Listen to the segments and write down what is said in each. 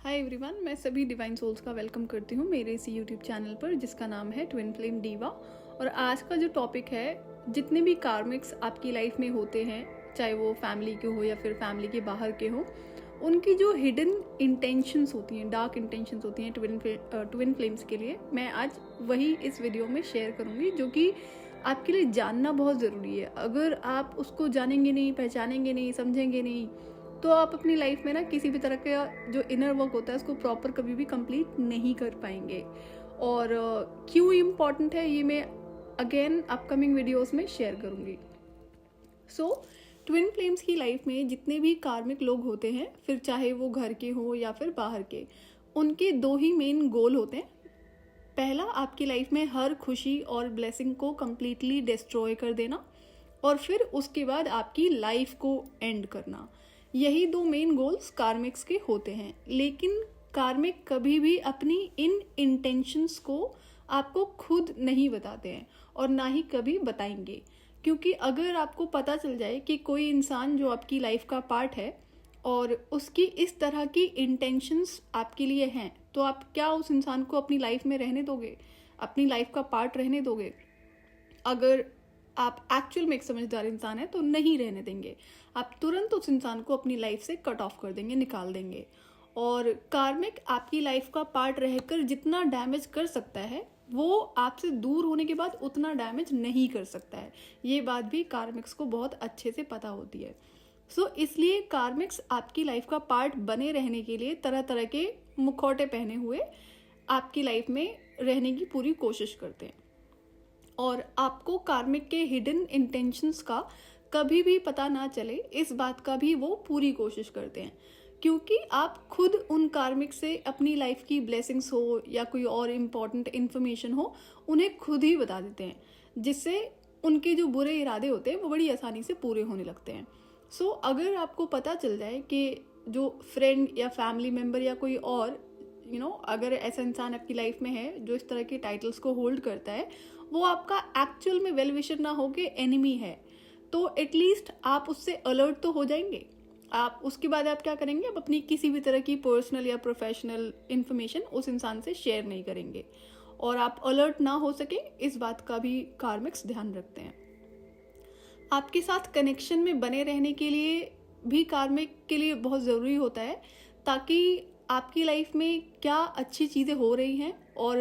Hi everyone, मैं सभी divine souls का वेलकम करती हूँ मेरे इसी यूट्यूब चैनल पर जिसका नाम है ट्विन फ्लेम डीवा। और आज का जो टॉपिक है, जितने भी कार्मिक्स आपकी लाइफ में होते हैं, चाहे वो फैमिली के हो या फिर फैमिली के बाहर के हो, उनकी जो हिडन इंटेंशंस होती हैं, डार्क इंटेंशंस होती हैं ट्विन फ्लेम्स के लिए, मैं आज वही इस वीडियो में शेयर करूँगी, जो कि आपके लिए जानना बहुत ज़रूरी है। अगर आप उसको जानेंगे नहीं, पहचानेंगे नहीं, समझेंगे नहीं, तो आप अपनी लाइफ में ना किसी भी तरह का जो इनर वर्क होता है उसको प्रॉपर कभी भी कंप्लीट नहीं कर पाएंगे। और क्यों इम्पॉर्टेंट है ये मैं अगेन अपकमिंग वीडियोस में शेयर करूँगी। सो ट्विन फ्लेम्स की लाइफ में जितने भी कार्मिक लोग होते हैं, फिर चाहे वो घर के हो या फिर बाहर के, उनके दो ही मेन गोल होते हैं। पहला, आपकी लाइफ में हर खुशी और ब्लेसिंग को कम्प्लीटली डिस्ट्रॉय कर देना, और फिर उसके बाद आपकी लाइफ को एंड करना। यही दो मेन गोल्स कार्मिक्स के होते हैं। लेकिन कार्मिक कभी भी अपनी इन इंटेंशंस को आपको खुद नहीं बताते हैं और ना ही कभी बताएंगे, क्योंकि अगर आपको पता चल जाए कि कोई इंसान जो आपकी लाइफ का पार्ट है और उसकी इस तरह की इंटेंशंस आपके लिए हैं, तो आप क्या उस इंसान को अपनी लाइफ में रहने दोगे, अपनी लाइफ का पार्ट रहने दोगे? अगर आप एक्चुअल में एक समझदार इंसान है तो नहीं रहने देंगे, आप तुरंत उस इंसान को अपनी लाइफ से कट ऑफ कर देंगे, निकाल देंगे। और कार्मिक आपकी लाइफ का पार्ट रहकर जितना डैमेज कर सकता है, वो आपसे दूर होने के बाद उतना डैमेज नहीं कर सकता है। ये बात भी कार्मिक्स को बहुत अच्छे से पता होती है। इसलिए कार्मिक्स आपकी लाइफ का पार्ट बने रहने के लिए तरह तरह के मुखौटे पहने हुए आपकी लाइफ में रहने की पूरी कोशिश करते हैं। और आपको कार्मिक के हिडन इंटेंशंस का कभी भी पता ना चले, इस बात का भी वो पूरी कोशिश करते हैं, क्योंकि आप खुद उन कार्मिक से अपनी लाइफ की ब्लेसिंग्स हो या कोई और इम्पॉर्टेंट इन्फॉर्मेशन हो, उन्हें खुद ही बता देते हैं, जिससे उनके जो बुरे इरादे होते हैं वो बड़ी आसानी से पूरे होने लगते हैं। अगर आपको पता चल जाए कि जो फ्रेंड या फैमिली मेम्बर या कोई और अगर ऐसा इंसान आपकी लाइफ में है जो इस तरह के टाइटल्स को होल्ड करता है, वो आपका एक्चुअल में वेल विशर ना हो के एनिमी है, तो एटलीस्ट आप उससे अलर्ट तो हो जाएंगे। आप उसके बाद आप क्या करेंगे, आप अपनी किसी भी तरह की पर्सनल या प्रोफेशनल इंफॉर्मेशन उस इंसान से शेयर नहीं करेंगे, और आप अलर्ट ना हो सके, इस बात का भी कार्मिक्स ध्यान रखते हैं। आपके साथ कनेक्शन में बने रहने के लिए भी कार्मिक के लिए बहुत ज़रूरी होता है, ताकि आपकी लाइफ में क्या अच्छी चीज़ें हो रही हैं और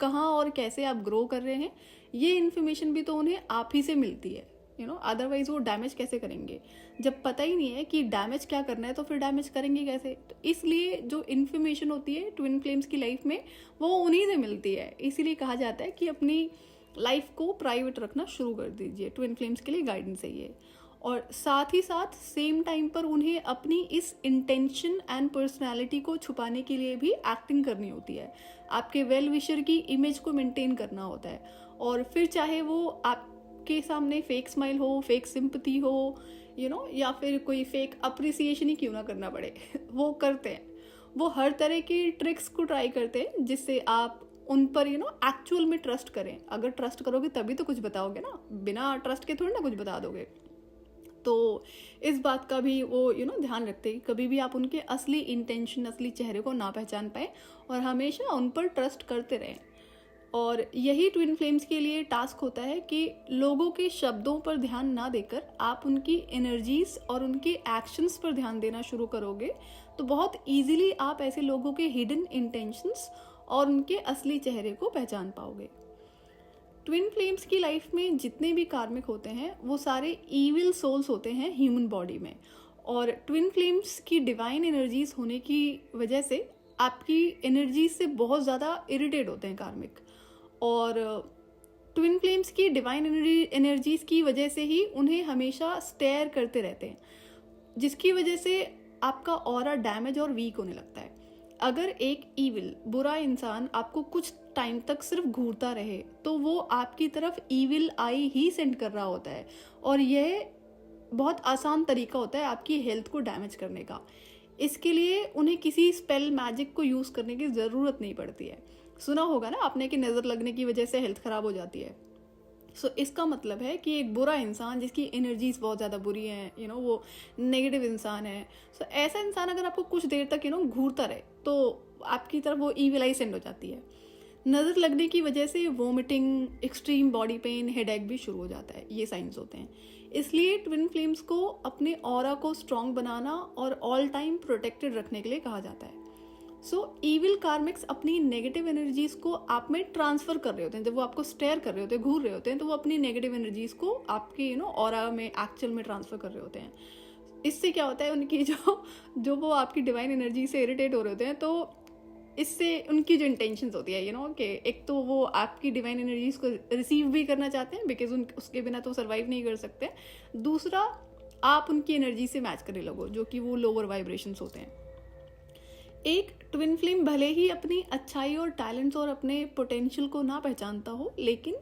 कहाँ और कैसे आप ग्रो कर रहे हैं, ये इन्फॉर्मेशन भी तो उन्हें आप ही से मिलती है। अदरवाइज वो डैमेज कैसे करेंगे? जब पता ही नहीं है कि डैमेज क्या करना है, तो फिर डैमेज करेंगे कैसे? तो इसलिए जो इन्फॉर्मेशन होती है ट्विन फ्लेम्स की लाइफ में, वो उन्हीं से मिलती है। इसीलिए कहा जाता है कि अपनी लाइफ को प्राइवेट रखना शुरू कर दीजिए, ट्विन फ्लेम्स के लिए गाइडेंस है ये। और साथ ही साथ सेम टाइम पर उन्हें अपनी इस इंटेंशन एंड पर्सनालिटी को छुपाने के लिए भी एक्टिंग करनी होती है, आपके वेल विशर की इमेज को मेंटेन करना होता है। और फिर चाहे वो आपके सामने फेक स्माइल हो, फेक सिंपथी हो, या फिर कोई फेक अप्रिसिएशन ही क्यों ना करना पड़े वो करते हैं। वो हर तरह की ट्रिक्स को ट्राई करते हैं जिससे आप उन पर एक्चुअल में ट्रस्ट करें। अगर ट्रस्ट करोगे तभी तो कुछ बताओगे ना, बिना ट्रस्ट के थोड़ी ना कुछ बता दोगे। तो इस बात का भी वो ध्यान रखते हैं कि कभी भी आप उनके असली इंटेंशन, असली चेहरे को ना पहचान पाए, और हमेशा उन पर ट्रस्ट करते रहें। और यही ट्विन फ्लेम्स के लिए टास्क होता है कि लोगों के शब्दों पर ध्यान ना देकर आप उनकी एनर्जीज और उनके एक्शंस पर ध्यान देना शुरू करोगे, तो बहुत ईजिली आप ऐसे लोगों के हिडन इंटेंशंस और उनके असली चेहरे को पहचान पाओगे। ट्विन फ्लेम्स की लाइफ में जितने भी कार्मिक होते हैं, वो सारे ईविल सोल्स होते हैं ह्यूमन बॉडी में। और ट्विन फ्लेम्स की डिवाइन एनर्जीज होने की वजह से आपकी एनर्जीज से बहुत ज़्यादा इरिटेट होते हैं कार्मिक। और ट्विन फ्लेम्स की डिवाइन एनर्जीज की वजह से ही उन्हें हमेशा स्टेयर करते रहते हैं, जिसकी वजह से आपका ऑरा डैमेज और वीक होने लगता है। अगर एक ईविल बुरा इंसान आपको कुछ टाइम तक सिर्फ घूरता रहे, तो वो आपकी तरफ ईविल आई ही सेंड कर रहा होता है, और यह बहुत आसान तरीका होता है आपकी हेल्थ को डैमेज करने का। इसके लिए उन्हें किसी स्पेल मैजिक को यूज़ करने की ज़रूरत नहीं पड़ती है। सुना होगा ना आपने कि नज़र लगने की वजह से हेल्थ ख़राब हो जाती है। सो इसका मतलब है कि एक बुरा इंसान जिसकी एनर्जीज बहुत ज़्यादा बुरी हैं, वो नेगेटिव इंसान है। सो ऐसा इंसान अगर आपको कुछ देर तक घूरता रहे तो आपकी तरफ वो ईविल आई सेंड हो जाती है। नज़र लगने की वजह से vomiting, extreme body pain, headache भी शुरू हो जाता है, ये साइंस होते हैं। इसलिए ट्विन फ्लेम्स को अपने ऑरा को स्ट्रॉन्ग बनाना और ऑल टाइम प्रोटेक्टेड रखने के लिए कहा जाता है। सो ईविल कार्मिक्स अपनी नेगेटिव एनर्जीज को आप में ट्रांसफर कर रहे होते हैं। जब वो आपको स्टेयर कर रहे होते हैं, घूर रहे होते हैं, तो वो अपनी नेगेटिव एनर्जीज को आपके ऑरा में, एक्चुअल में ट्रांसफर कर रहे होते हैं। इससे क्या होता है, उनकी जो वो आपकी डिवाइन एनर्जी से इरिटेट हो रहे होते हैं, तो इससे उनकी जो इंटेंशंस होती है कि एक तो वो आपकी डिवाइन एनर्जीज को रिसीव भी करना चाहते हैं, बिकॉज उसके बिना तो सर्वाइव नहीं कर सकते। दूसरा, आप उनकी एनर्जी से मैच करने लगो, जो कि वो लोअर वाइब्रेशंस होते हैं। एक ट्विन फ्लेम भले ही अपनी अच्छाई और टैलेंट्स और अपने पोटेंशियल को ना पहचानता हो, लेकिन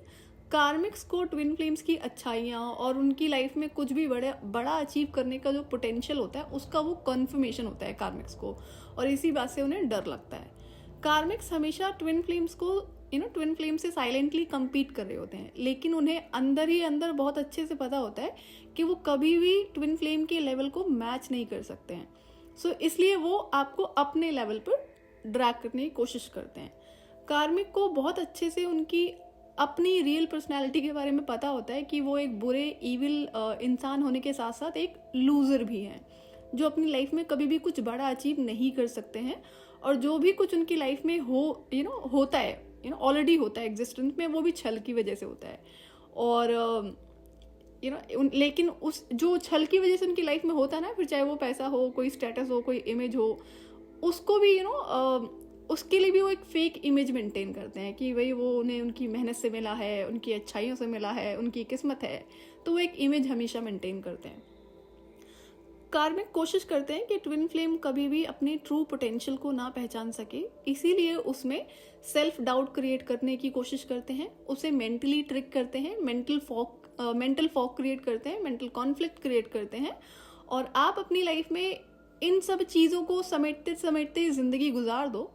कार्मिक्स को ट्विन फ्लेम्स की अच्छाइयाँ और उनकी लाइफ में कुछ भी बड़ा अचीव करने का जो पोटेंशियल होता है, उसका वो कन्फर्मेशन होता है कार्मिक्स को, और इसी बात से उन्हें डर लगता है। कार्मिक्स हमेशा ट्विन फ्लेम्स को ट्विन फ्लेम से साइलेंटली कम्पीट कर रहे होते हैं, लेकिन उन्हें अंदर ही अंदर बहुत अच्छे से पता होता है कि वो कभी भी ट्विन फ्लेम के लेवल को मैच नहीं कर सकते हैं। इसलिए वो आपको अपने लेवल पर ड्रैग करने की कोशिश करते हैं। कार्मिक को बहुत अच्छे से उनकी अपनी रियल पर्सनैलिटी के बारे में पता होता है कि वो एक बुरे ईविल इंसान होने के साथ साथ एक लूज़र भी हैं, जो अपनी लाइफ में कभी भी कुछ बड़ा अचीव नहीं कर सकते हैं, और जो भी कुछ उनकी लाइफ में होता है ऑलरेडी होता है एग्जिस्टेंस में, वो भी छल की वजह से होता है। और लेकिन उस जो छल की वजह से उनकी लाइफ में होता है ना, फिर चाहे वो पैसा हो, कोई स्टेटस हो, कोई इमेज हो, उसको भी उसके लिए भी वो एक फेक इमेज मेंटेन करते हैं कि भाई वो उन्हें उनकी मेहनत से मिला है, उनकी अच्छाइयों से मिला है, उनकी किस्मत है, तो वो एक इमेज हमेशा मेंटेन करते हैं। कार्मिक कोशिश करते हैं कि ट्विन फ्लेम कभी भी अपने ट्रू पोटेंशियल को ना पहचान सके, इसीलिए उसमें सेल्फ डाउट क्रिएट करने की कोशिश करते हैं, उसे मेंटली ट्रिक करते हैं, मेंटल फॉग क्रिएट करते हैं, मेंटल कॉन्फ्लिक्ट क्रिएट करते हैं। और आप अपनी लाइफ में इन सब चीज़ों को समेटते समेटते ज़िंदगी गुजार दो,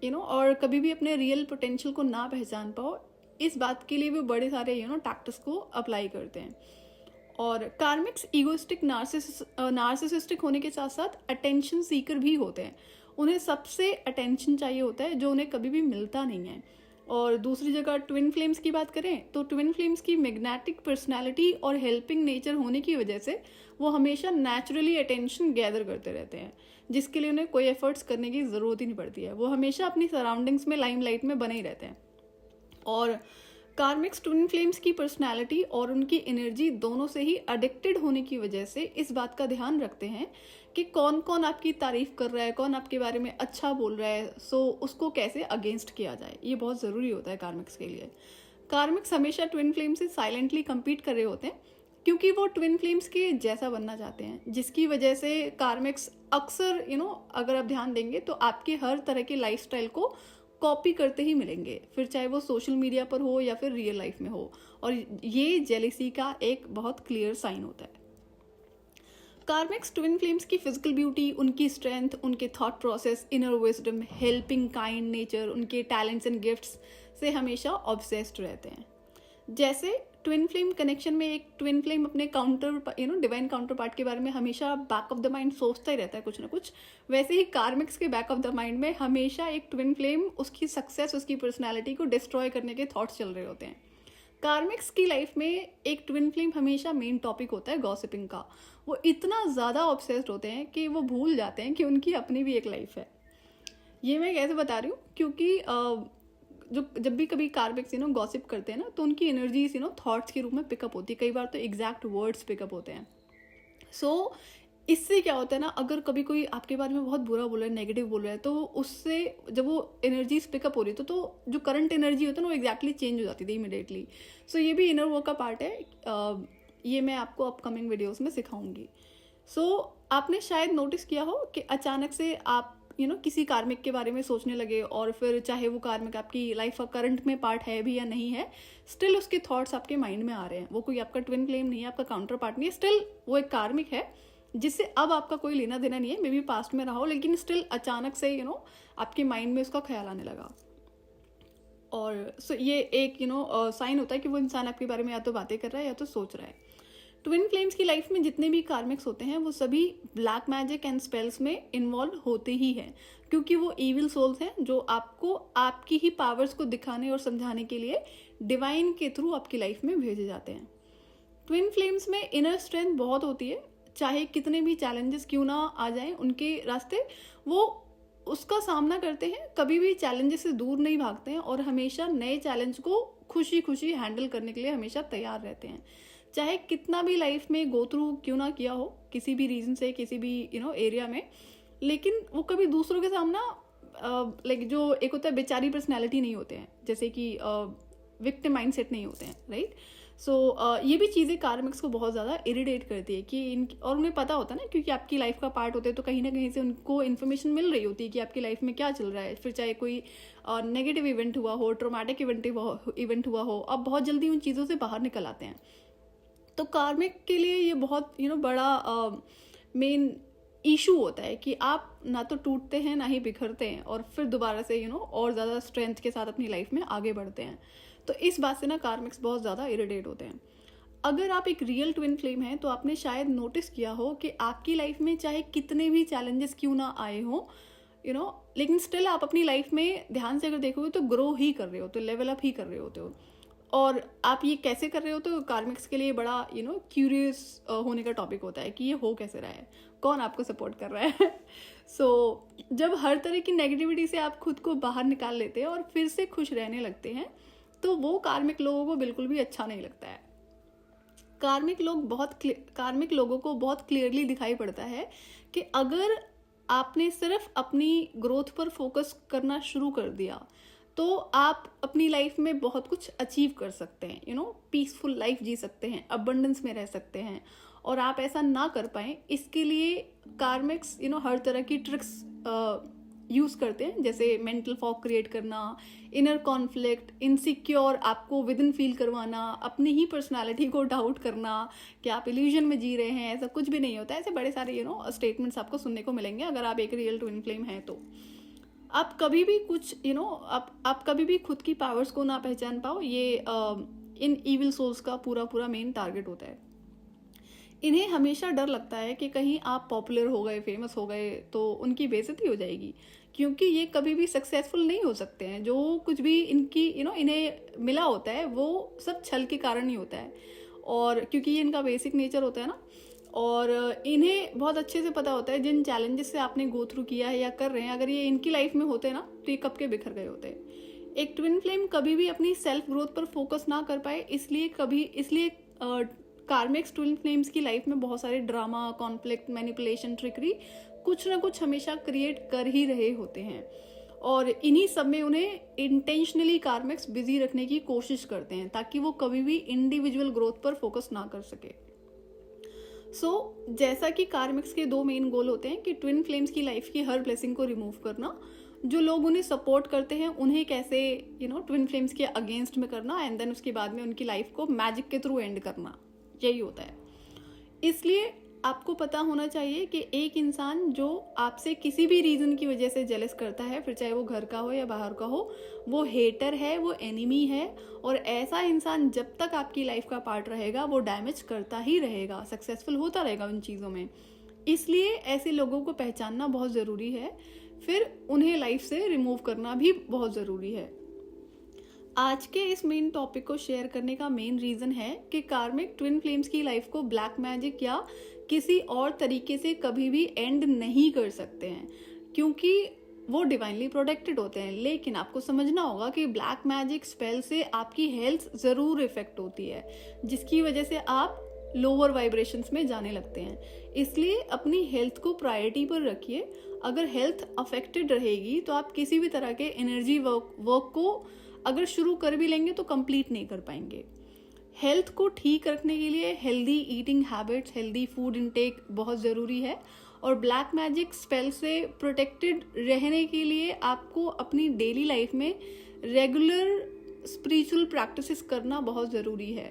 और कभी भी अपने रियल पोटेंशियल को ना पहचान पाओ, इस बात के लिए भी बड़े सारे टैक्टिक्स को अप्लाई करते हैं। और कार्मिक्स ईगोइस्टिक नार्सिसिस्टिक होने के साथ साथ अटेंशन सीकर भी होते हैं। उन्हें सबसे अटेंशन चाहिए होता है, जो उन्हें कभी भी मिलता नहीं है। और दूसरी जगह ट्विन फ्लेम्स की बात करें तो ट्विन फ्लेम्स की मैग्नेटिक पर्सनालिटी और हेल्पिंग नेचर होने की वजह से वो हमेशा नेचुरली अटेंशन गैदर करते रहते हैं, जिसके लिए उन्हें कोई एफर्ट्स करने की ज़रूरत ही नहीं पड़ती है। वो हमेशा अपनी सराउंडिंग्स में लाइमलाइट में बने ही रहते हैं। और कार्मिक्स ट्विन फ्लेम्स की पर्सनालिटी और उनकी एनर्जी दोनों से ही एडिक्टेड होने की वजह से इस बात का ध्यान रखते हैं कि कौन कौन आपकी तारीफ कर रहा है, कौन आपके बारे में अच्छा बोल रहा है, उसको कैसे अगेंस्ट किया जाए। ये बहुत ज़रूरी होता है कार्मिक्स के लिए। कार्मिक्स हमेशा ट्विन फ्लेम से साइलेंटली कम्पीट कर रहे होते हैं, क्योंकि वो ट्विन फ्लेम्स के जैसा बनना चाहते हैं, जिसकी वजह से कार्मिक्स अक्सर अगर आप ध्यान देंगे तो आपके हर तरह के लाइफस्टाइल को कॉपी करते ही मिलेंगे, फिर चाहे वो सोशल मीडिया पर हो या फिर रियल लाइफ में हो। और ये जेलिसी का एक बहुत क्लियर साइन होता है। कार्मिक्स ट्विन फ्लेम्स की फिजिकल ब्यूटी, उनकी स्ट्रेंथ, उनके thought process, inner wisdom, helping kind nature, उनके टैलेंट्स एंड गिफ्ट्स से हमेशा ऑब्सेस्ड रहते हैं। जैसे ट्विन फ्लेम कनेक्शन में एक ट्विन फ्लेम अपने डिवाइन काउंटर पार्ट के बारे में हमेशा बैक ऑफ द माइंड सोचता ही रहता है कुछ ना कुछ, वैसे ही कार्मिक्स के बैक ऑफ द माइंड में हमेशा एक ट्विन फ्लेम उसकी सक्सेस, उसकी पर्सनैलिटी को डिस्ट्रॉय करने के थॉट्स चल रहे होते हैं। कार्मिक्स की लाइफ में एक ट्विन फ्लेम हमेशा मेन टॉपिक होता है गॉसिपिंग का। वो इतना ज़्यादा ऑब्सेस्ड होते हैं कि वो भूल जाते हैं कि उनकी अपनी भी एक लाइफ है। ये मैं कैसे बता रही हूँ, क्योंकि जब भी कभी कार्मिक्स गॉसिप करते हैं ना, तो उनकी एनर्जीज थॉट्स के रूप में पिकअप होती है, कई बार तो एग्जैक्ट वर्ड्स पिकअप होते हैं। इससे क्या होता है ना, अगर कभी कोई आपके बारे में बहुत बुरा बोल रहा है, नेगेटिव बोल रहा है, तो उससे जब वो एनर्जीज पिकअप हो रही है तो जो करंट एनर्जी होता है ना, वो एग्जैक्टली चेंज हो जाती थी इमिडिएटली। ये भी इनर वर्क का पार्ट है। ये मैं आपको अपकमिंग वीडियोस में सिखाऊंगी। आपने शायद नोटिस किया हो कि अचानक से आप किसी कार्मिक के बारे में सोचने लगे, और फिर चाहे वो कार्मिक आपकी लाइफ का करंट में पार्ट है भी या नहीं है, स्टिल उसके थॉट्स आपके माइंड में आ रहे हैं। वो कोई आपका ट्विन फ्लेम नहीं है, आपका काउंटर पार्ट नहीं है, स्टिल वो एक कार्मिक है जिससे अब आपका कोई लेना देना नहीं है, मे बी पास्ट में रहा हो, लेकिन स्टिल अचानक से आपके माइंड में उसका ख्याल आने लगा। और ये एक साइन होता है कि वो इंसान आपके बारे में या तो बातें कर रहा है या तो सोच रहा है। ट्विन फ्लेम्स की लाइफ में जितने भी कार्मिक्स होते हैं वो सभी ब्लैक मैजिक एंड स्पेल्स में इन्वॉल्व होते ही हैं, क्योंकि वो इविल सोल्स हैं जो आपको आपकी ही पावर्स को दिखाने और समझाने के लिए डिवाइन के थ्रू आपकी लाइफ में भेजे जाते हैं। ट्विन फ्लेम्स में इनर स्ट्रेंथ बहुत होती है, चाहे कितने भी चैलेंजेस क्यों ना आ जाएं उनके रास्ते, वो उसका सामना करते हैं, कभी भी चैलेंजेस से दूर नहीं भागते हैं और हमेशा नए चैलेंज को खुशी खुशी हैंडल करने के लिए हमेशा तैयार रहते हैं। चाहे कितना भी लाइफ में गो थ्रू क्यों ना किया हो, किसी भी रीजन से, किसी भी एरिया में, लेकिन वो कभी दूसरों के सामना लाइक जो एक होता है बेचारी पर्सनैलिटी नहीं होते हैं, जैसे कि विक्टिम माइंडसेट नहीं होते हैं, राइट। सो ये भी चीज़ें कार्मिक्स को बहुत ज़्यादा इरिटेट करती है कि और उन्हें पता होता है ना, क्योंकि आपकी लाइफ का पार्ट होते हैं तो कहीं ना कहीं से उनको इन्फॉर्मेशन मिल रही होती है कि आपकी लाइफ में क्या चल रहा है। फिर चाहे कोई नेगेटिव इवेंट हुआ हो, ट्रोमेटिक इवेंट हुआ हो, अब बहुत जल्दी उन चीज़ों से बाहर निकल आते हैं। तो कार्मिक के लिए ये बहुत बड़ा मेन इशू होता है कि आप ना तो टूटते हैं ना ही बिखरते हैं और फिर दोबारा से और ज़्यादा स्ट्रेंथ के साथ अपनी लाइफ में आगे बढ़ते हैं। तो इस बात से ना कार्मिक्स बहुत ज़्यादा इरिटेट होते हैं। अगर आप एक रियल ट्विन फ्लेम हैं तो आपने शायद नोटिस किया हो कि आपकी लाइफ में चाहे कितने भी चैलेंजेस क्यों ना आए हो, लेकिन स्टिल आप अपनी लाइफ में ध्यान से अगर देखोगे तो ग्रो ही कर रहे हो, तो लेवल अप ही कर रहे होते हो। और आप ये कैसे कर रहे हो, तो कार्मिक्स के लिए बड़ा क्यूरियस होने का टॉपिक होता है कि ये हो कैसे रहा है, कौन आपको सपोर्ट कर रहा है। सो जब हर तरह की नेगेटिविटी से आप खुद को बाहर निकाल लेते हैं और फिर से खुश रहने लगते हैं, तो वो कार्मिक लोगों को बिल्कुल भी अच्छा नहीं लगता है। कार्मिक लोगों को बहुत क्लियरली दिखाई पड़ता है कि अगर आपने सिर्फ अपनी ग्रोथ पर फोकस करना शुरू कर दिया तो आप अपनी लाइफ में बहुत कुछ अचीव कर सकते हैं, पीसफुल लाइफ जी सकते हैं, अबंडेंस में रह सकते हैं। और आप ऐसा ना कर पाएं, इसके लिए कार्मिक्स हर तरह की ट्रिक्स यूज़ करते हैं, जैसे मेंटल फॉग क्रिएट करना, इनर कॉन्फ्लिक्ट, इनसिक्योर आपको विद इन फील करवाना, अपनी ही पर्सनालिटी को डाउट करना कि आप इल्यूजन में जी रहे हैं, ऐसा कुछ भी नहीं होता है। ऐसे बड़े सारे स्टेटमेंट्स आपको सुनने को मिलेंगे अगर आप एक रियल ट्विन फ्लेम हैं। तो आप कभी भी कुछ आप कभी भी खुद की पावर्स को ना पहचान पाओ, ये इन इविल सोल्स का पूरा मेन टारगेट होता है। इन्हें हमेशा डर लगता है कि कहीं आप पॉपुलर हो गए, फेमस हो गए तो उनकी बेइज्जती हो जाएगी, क्योंकि ये कभी भी सक्सेसफुल नहीं हो सकते हैं। जो कुछ भी इनकी इन्हें मिला होता है वो सब छल के कारण ही होता है, और क्योंकि ये इनका बेसिक नेचर होता है ना, और इन्हें बहुत अच्छे से पता होता है जिन चैलेंजेस से आपने गो थ्रू किया है या कर रहे हैं, अगर ये इनकी लाइफ में होते हैं ना तो ये कब के बिखर गए होते हैं। एक ट्विन फ्लेम कभी भी अपनी सेल्फ ग्रोथ पर फोकस ना कर पाए, इसलिए कार्मिक्स ट्विन फ्लेम्स की लाइफ में बहुत सारे ड्रामा, कॉन्फ्लिक्ट, मैनिपुलेशन, ट्रिकरी कुछ ना कुछ हमेशा क्रिएट कर ही रहे होते हैं, और इन्हीं सब में उन्हें इंटेंशनली कार्मिक्स बिजी रखने की कोशिश करते हैं ताकि वो कभी भी इंडिविजुअल ग्रोथ पर फोकस ना कर सके। जैसा कि कार्मिक्स के दो मेन गोल होते हैं कि ट्विन फ्लेम्स की लाइफ की हर ब्लेसिंग को रिमूव करना, जो लोग उन्हें सपोर्ट करते हैं उन्हें कैसे ट्विन फ्लेम्स के अगेंस्ट में करना, एंड देन उसके बाद में उनकी लाइफ को मैजिक के थ्रू एंड करना, यही होता है। इसलिए आपको पता होना चाहिए कि एक इंसान जो आपसे किसी भी रीज़न की वजह से जेलस करता है, फिर चाहे वो घर का हो या बाहर का हो, वो हेटर है, वो एनिमी है, और ऐसा इंसान जब तक आपकी लाइफ का पार्ट रहेगा वो डैमेज करता ही रहेगा, सक्सेसफुल होता रहेगा उन चीज़ों में। इसलिए ऐसे लोगों को पहचानना बहुत ज़रूरी है, फिर उन्हें लाइफ से रिमूव करना भी बहुत ज़रूरी है। आज के इस मेन टॉपिक को शेयर करने का मेन रीज़न है कि कार्मिक ट्विन फ्लेम्स की लाइफ को ब्लैक मैजिक या किसी और तरीके से कभी भी एंड नहीं कर सकते हैं, क्योंकि वो डिवाइनली प्रोटेक्टेड होते हैं। लेकिन आपको समझना होगा कि ब्लैक मैजिक स्पेल से आपकी हेल्थ ज़रूर इफेक्ट होती है, जिसकी वजह से आप लोअर वाइब्रेशंस में जाने लगते हैं। इसलिए अपनी हेल्थ को प्रायोरिटी पर रखिए। अगर हेल्थ अफेक्टेड रहेगी तो आप किसी भी तरह के एनर्जी वर्क को अगर शुरू कर भी लेंगे तो कंप्लीट नहीं कर पाएंगे। हेल्थ को ठीक रखने के लिए healthy eating habits, healthy food intake बहुत ज़रूरी है, और ब्लैक मैजिक स्पेल से प्रोटेक्टेड रहने के लिए आपको अपनी डेली लाइफ में रेगुलर स्पिरिचुअल प्रैक्टिसेस करना बहुत ज़रूरी है।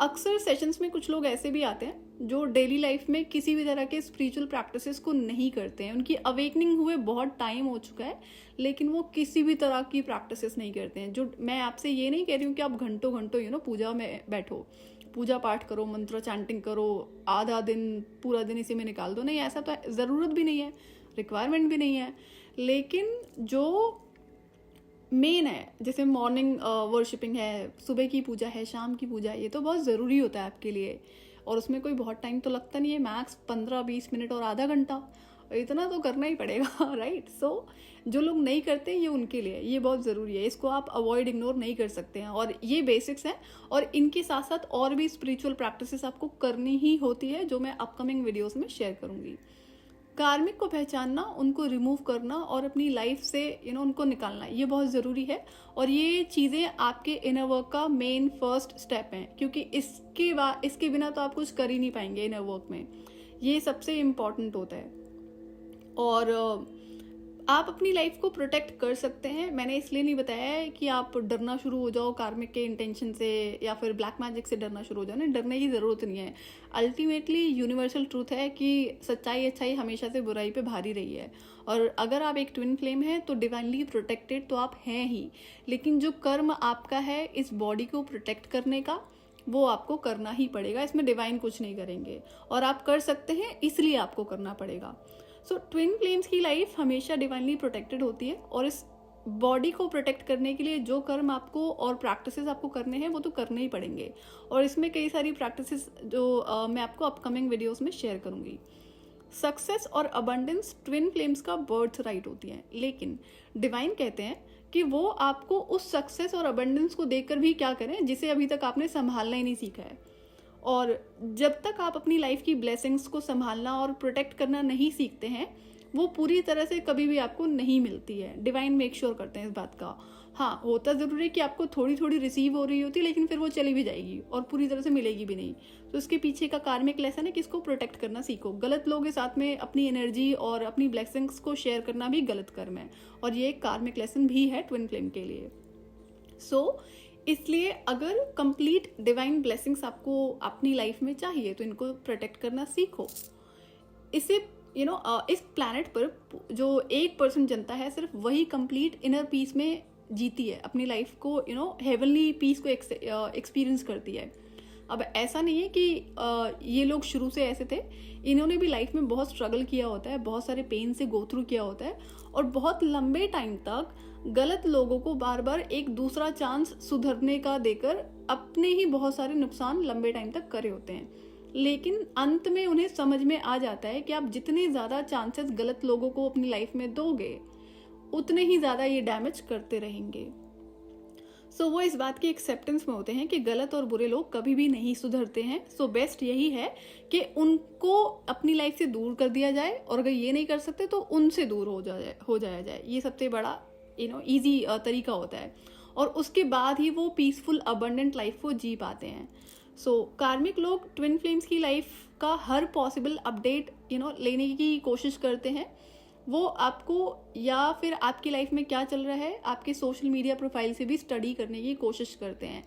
अक्सर सेशंस में कुछ लोग ऐसे भी आते हैं जो डेली लाइफ में किसी भी तरह के स्पिरिचुअल प्रैक्टिसेस को नहीं करते हैं। उनकी अवेकनिंग हुए बहुत टाइम हो चुका है, लेकिन वो किसी भी तरह की प्रैक्टिसेस नहीं करते हैं। जो मैं आपसे ये नहीं कह रही हूँ कि आप घंटों घंटों पूजा में बैठो, पूजा पाठ करो, मंत्र चैंटिंग करो, आधा दिन पूरा दिन इसी में निकाल दो। नहीं, ऐसा तो ज़रूरत भी नहीं है, रिक्वायरमेंट भी नहीं है। लेकिन जो मेन है, जैसे मॉर्निंग वर्शिपिंग है, सुबह की पूजा है, शाम की पूजा है, ये तो बहुत ज़रूरी होता है आपके लिए। और उसमें कोई बहुत टाइम तो लगता नहीं है, मैक्स 15-20 मिनट और आधा घंटा, इतना तो करना ही पड़ेगा राइट। सो जो लोग नहीं करते ये उनके लिए ये बहुत ज़रूरी है, इसको आप अवॉइड इग्नोर नहीं कर सकते हैं। और ये बेसिक्स हैं, और इनके साथ साथ और भी स्पिरिचुअल प्रैक्टिसेस आपको करनी ही होती है, जो मैं अपकमिंग वीडियोज़ में शेयर करूँगी। कार्मिक को पहचानना, उनको रिमूव करना और अपनी लाइफ से उनको निकालना, ये बहुत ज़रूरी है। और ये चीज़ें आपके इनर वर्क का मेन फर्स्ट स्टेप हैं, क्योंकि इसके बिना तो आप कुछ कर ही नहीं पाएंगे इनर वर्क में। ये सबसे इम्पॉर्टेंट होता है। और आप अपनी लाइफ को प्रोटेक्ट कर सकते हैं। मैंने इसलिए नहीं बताया है कि आप डरना शुरू हो जाओ कार्मिक के इंटेंशन से या फिर ब्लैक मैजिक से डरना शुरू हो जाओ। नहीं, डरने की ज़रूरत नहीं है। अल्टीमेटली यूनिवर्सल ट्रूथ है कि सच्चाई अच्छाई हमेशा से बुराई पे भारी रही है। और अगर आप एक ट्विन फ्लेम हैं तो डिवाइनली प्रोटेक्टेड तो आप हैं ही, लेकिन जो कर्म आपका है इस बॉडी को प्रोटेक्ट करने का, वो आपको करना ही पड़ेगा। इसमें डिवाइन कुछ नहीं करेंगे, और आप कर सकते हैं इसलिए आपको करना पड़ेगा। सो ट्विन फ्लेम्स की लाइफ हमेशा डिवाइनली प्रोटेक्टेड होती है, और इस बॉडी को प्रोटेक्ट करने के लिए जो कर्म आपको और प्रैक्टिसेस आपको करने हैं वो तो करने ही पड़ेंगे। और इसमें कई सारी प्रैक्टिसेस जो मैं आपको अपकमिंग वीडियोस में शेयर करूंगी। सक्सेस और अबंडेंस ट्विन फ्लेम्स का बर्थ राइट होती है, लेकिन डिवाइन कहते हैं कि वो आपको उस सक्सेस और अबंडेंस को देखकर भी क्या करें जिसे अभी तक आपने संभालना ही नहीं सीखा है। और जब तक आप अपनी लाइफ की ब्लेसिंग्स को संभालना और प्रोटेक्ट करना नहीं सीखते हैं, वो पूरी तरह से कभी भी आपको नहीं मिलती है। डिवाइन मेक श्योर करते हैं इस बात का। हाँ, होता ज़रूर है कि आपको थोड़ी थोड़ी रिसीव हो रही होती है, लेकिन फिर वो चली भी जाएगी और पूरी तरह से मिलेगी भी नहीं। तो इसके पीछे का कार्मिक लेसन है कि इसको प्रोटेक्ट करना सीखो। गलत लोगों के साथ में अपनी एनर्जी और अपनी ब्लेसिंग्स को शेयर करना भी गलत कर्म है, और ये एक कार्मिक लेसन भी है ट्विन फ्लेम के लिए। इसलिए अगर कंप्लीट डिवाइन ब्लेसिंग्स आपको अपनी लाइफ में चाहिए तो इनको प्रोटेक्ट करना सीखो। इसे इस प्लैनेट पर जो 1% जनता है, सिर्फ वही कंप्लीट इनर पीस में जीती है, अपनी लाइफ को हेवनली पीस को एक्सपीरियंस करती है। अब ऐसा नहीं है कि ये लोग शुरू से ऐसे थे, इन्होंने भी लाइफ में बहुत स्ट्रगल किया होता है, बहुत सारे पेन से गो थ्रू किया होता है, और बहुत लंबे टाइम तक गलत लोगों को बार बार एक दूसरा चांस सुधरने का देकर अपने ही बहुत सारे नुकसान लंबे टाइम तक करे होते हैं। लेकिन अंत में उन्हें समझ में आ जाता है कि आप जितने ज़्यादा चांसेस गलत लोगों को अपनी लाइफ में दोगे, उतने ही ज़्यादा ये डैमेज करते रहेंगे। सो वो इस बात की एक्सेप्टेंस में होते हैं कि गलत और बुरे लोग कभी भी नहीं सुधरते हैं। सो बेस्ट यही है कि उनको अपनी लाइफ से दूर कर दिया जाए, और अगर ये नहीं कर सकते तो उनसे दूर हो जाया जाए। ये सबसे बड़ा ईजी तरीका होता है, और उसके बाद ही वो पीसफुल अबंडेंट लाइफ को जी पाते हैं। सो कार्मिक लोग ट्विन फ्लेम्स की लाइफ का हर पॉसिबल अपडेट लेने की कोशिश करते हैं। वो आपको या फिर आपकी लाइफ में क्या चल रहा है आपके सोशल मीडिया प्रोफाइल से भी स्टडी करने की कोशिश करते हैं,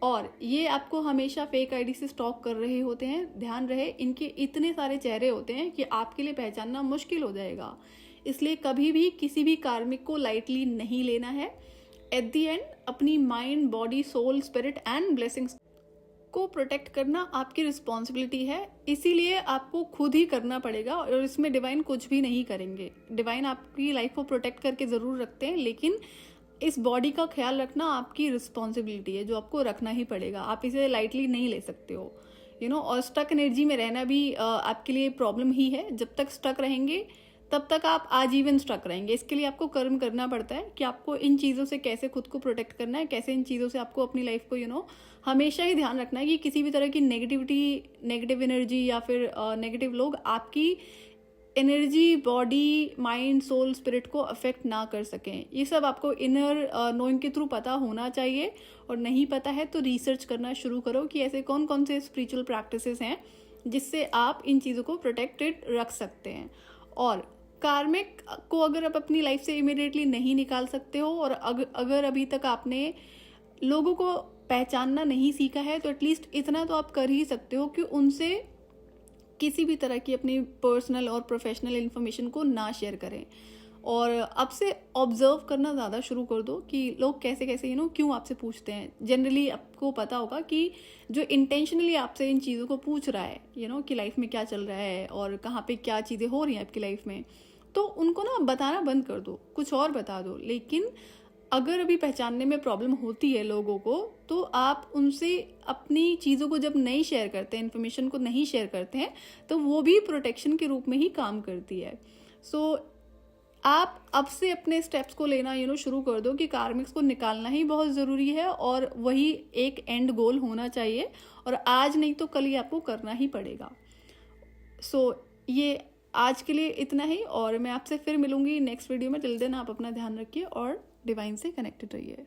और ये आपको हमेशा फेक आईडी से स्टॉक कर रहे होते हैं। ध्यान रहे, इनके इतने सारे चेहरे होते हैं कि आपके लिए पहचानना मुश्किल हो जाएगा। इसलिए कभी भी किसी भी कार्मिक को लाइटली नहीं लेना है। एट दी एंड अपनी mind, body, soul, spirit and blessings को प्रोटेक्ट करना आपकी रिस्पॉन्सिबिलिटी है, इसीलिए आपको खुद ही करना पड़ेगा, और इसमें डिवाइन कुछ भी नहीं करेंगे। डिवाइन आपकी लाइफ को प्रोटेक्ट करके ज़रूर रखते हैं, लेकिन इस बॉडी का ख्याल रखना आपकी रिस्पॉन्सिबिलिटी है, जो आपको रखना ही पड़ेगा। आप इसे लाइटली नहीं ले सकते हो और स्टक एनर्जी में रहना भी आपके लिए प्रॉब्लम ही है। जब तक स्टक रहेंगे तब तक आप आजीवन स्टक रहेंगे। इसके लिए आपको कर्म करना पड़ता है कि आपको इन चीज़ों से कैसे खुद को प्रोटेक्ट करना है, कैसे इन चीज़ों से आपको अपनी लाइफ को हमेशा ही ध्यान रखना है कि किसी भी तरह की नेगेटिविटी, नेगेटिव एनर्जी या फिर नेगेटिव लोग आपकी energy, body, mind, soul, spirit को अफेक्ट ना कर सकें। ये सब आपको इनर नोइंग के थ्रू पता होना चाहिए, और नहीं पता है तो रिसर्च करना शुरू करो कि ऐसे कौन कौन से स्पिरिचुअल प्रैक्टिसेस हैं जिससे आप इन चीज़ों को प्रोटेक्टेड रख सकते हैं। और कार्मिक को अगर आप अपनी लाइफ से इमीडिएटली नहीं निकाल सकते हो, और अगर अभी तक आपने लोगों को पहचानना नहीं सीखा है, तो एटलीस्ट इतना तो आप कर ही सकते हो कि उनसे किसी भी तरह की अपनी पर्सनल और प्रोफेशनल इन्फॉर्मेशन को ना शेयर करें। और अब से ऑब्जर्व करना ज़्यादा शुरू कर दो कि लोग कैसे कैसे क्यों आपसे पूछते हैं। जनरली आपको पता होगा कि जो इंटेंशनली आपसे इन चीज़ों को पूछ रहा है कि लाइफ में क्या चल रहा है और कहाँ पे क्या चीज़ें हो रही हैं आपकी लाइफ में, तो उनको ना बताना बंद कर दो, कुछ और बता दो। लेकिन अगर अभी पहचानने में प्रॉब्लम होती है लोगों को, तो आप उनसे अपनी चीज़ों को जब नहीं शेयर करते हैं, इन्फॉर्मेशन को नहीं शेयर करते हैं, तो वो भी प्रोटेक्शन के रूप में ही काम करती है। सो आप अब से अपने स्टेप्स को लेना शुरू कर दो कि कार्मिक्स को निकालना ही बहुत ज़रूरी है और वही एक एंड गोल होना चाहिए, और आज नहीं तो कल ही आपको करना ही पड़ेगा। सो ये आज के लिए इतना ही, और मैं आपसे फिर मिलूंगी नेक्स्ट वीडियो में। टिल देन आप अपना ध्यान रखिए और डिवाइन से कनेक्टेड रहिए।